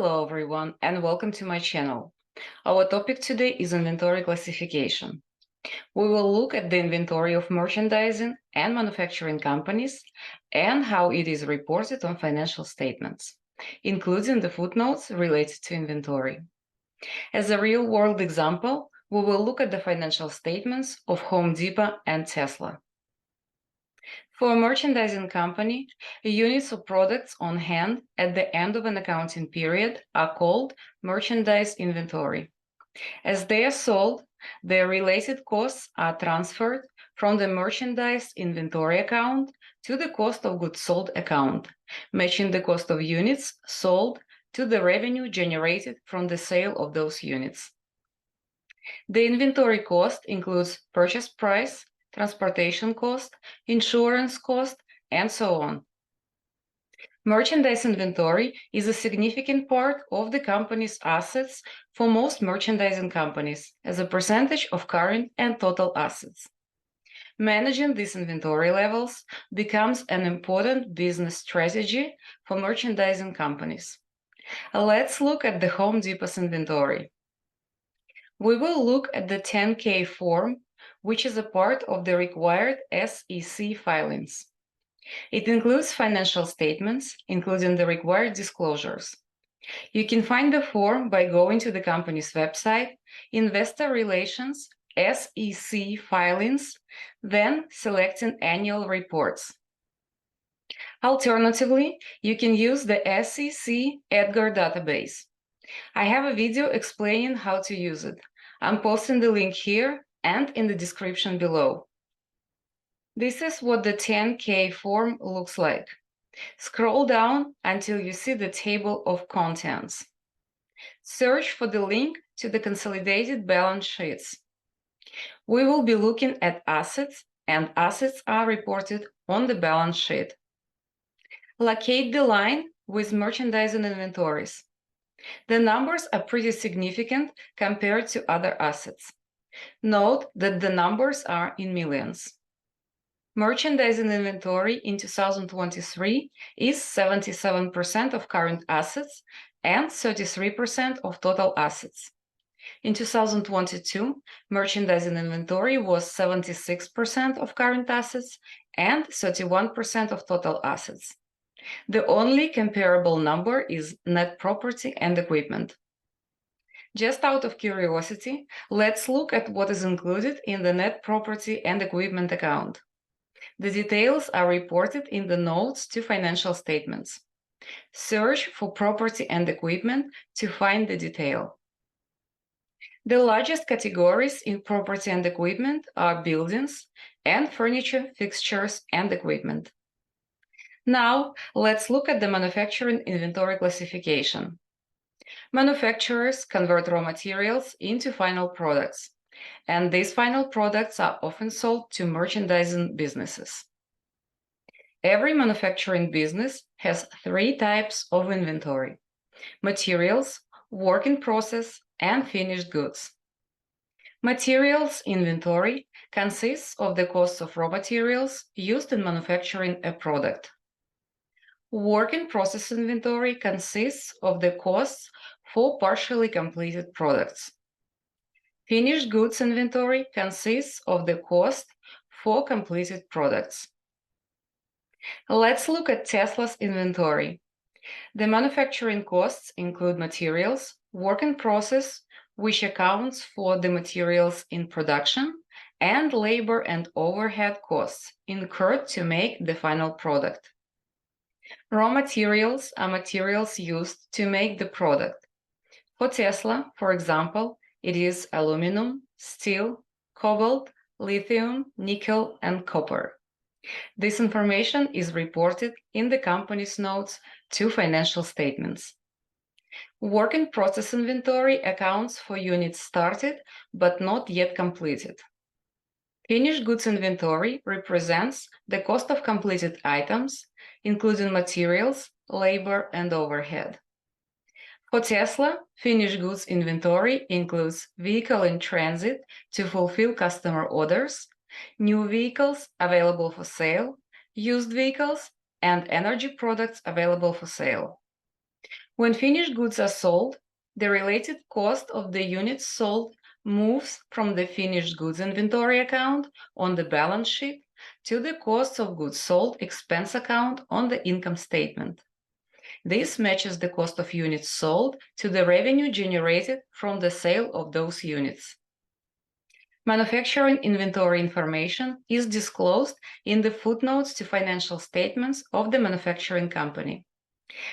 Hello everyone and welcome to my channel. Our topic today is inventory classification. We will look at the inventory of merchandising and manufacturing companies and how it is reported on financial statements, including the footnotes related to inventory. As a real-world example, we will look at the financial statements of Home Depot and Tesla. For a merchandising company, units of products on hand at the end of an accounting period are called merchandise inventory. As they are sold, their related costs are transferred from the merchandise inventory account to the cost of goods sold account, matching the cost of units sold to the revenue generated from the sale of those units. The inventory cost includes purchase price, transportation cost, insurance cost, and so on. Merchandise inventory is a significant part of the company's assets for most merchandising companies as a percentage of current and total assets. Managing these inventory levels becomes an important business strategy for merchandising companies. Let's look at the Home Depot's inventory. We will look at the 10K form, which is a part of the required SEC filings. It includes financial statements, including the required disclosures. You can find the form by going to the company's website, Investor Relations, SEC Filings, then selecting Annual Reports. Alternatively, you can use the SEC EDGAR database. I have a video explaining how to use it. I'm posting the link here and in the description below. This is what the 10K form looks like. Scroll down until you see the table of contents. Search for the link to the consolidated balance sheets. We will be looking at assets, and assets are reported on the balance sheet. Locate the line with merchandising inventories. The numbers are pretty significant compared to other assets. Note that the numbers are in millions. Merchandising inventory in 2023 is 77% of current assets and 33% of total assets. In 2022, merchandising inventory was 76% of current assets and 31% of total assets. The only comparable number is net property and equipment. Just out of curiosity, let's look at what is included in the net property and equipment account. The details are reported in the notes to financial statements. Search for property and equipment to find the detail. The largest categories in property and equipment are buildings and furniture, fixtures, and equipment. Now, let's look at the manufacturing inventory classification. Manufacturers convert raw materials into final products, and these final products are often sold to merchandising businesses. Every manufacturing business has three types of inventory: materials, work in process, and finished goods. Materials inventory consists of the costs of raw materials used in manufacturing a product. Work in process inventory consists of the costs for partially completed products. Finished goods inventory consists of the cost for completed products. Let's look at Tesla's inventory. The manufacturing costs include materials, work in process, which accounts for the materials in production, and labor and overhead costs incurred to make the final product. Raw materials are materials used to make the product. For Tesla, for example, it is aluminum, steel, cobalt, lithium, nickel, and copper. This information is reported in the company's notes to financial statements. Work in process inventory accounts for units started but not yet completed. Finished goods inventory represents the cost of completed items, including materials, labor, and overhead. For Tesla, finished goods inventory includes vehicle in transit to fulfill customer orders, new vehicles available for sale, used vehicles, and energy products available for sale. When finished goods are sold, the related cost of the units sold moves from the finished goods inventory account on the balance sheet to the cost of goods sold expense account on the income statement. This matches the cost of units sold to the revenue generated from the sale of those units. Manufacturing inventory information is disclosed in the footnotes to financial statements of the manufacturing company.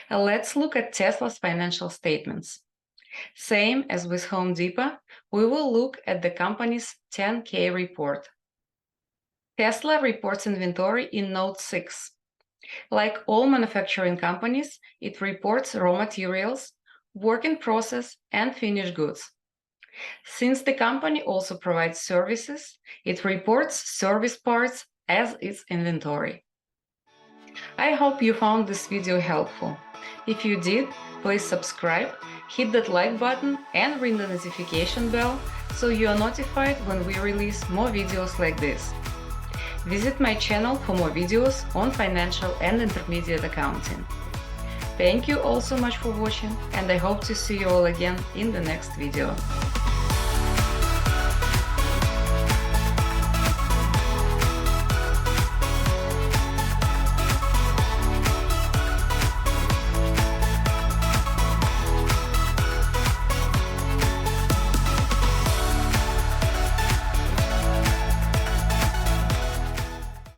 Let's look at Tesla's financial statements. Same as with Home Depot, we will look at the company's 10K report. Tesla reports inventory in Note 6. Like all manufacturing companies, it reports raw materials, work in process, and finished goods. Since the company also provides services, it reports service parts as its inventory. I hope you found this video helpful. If you did, please subscribe, hit that like button and ring the notification bell so you are notified when we release more videos like this. Visit my channel for more videos on financial and intermediate accounting. Thank you all so much for watching, and I hope to see you all again in the next video.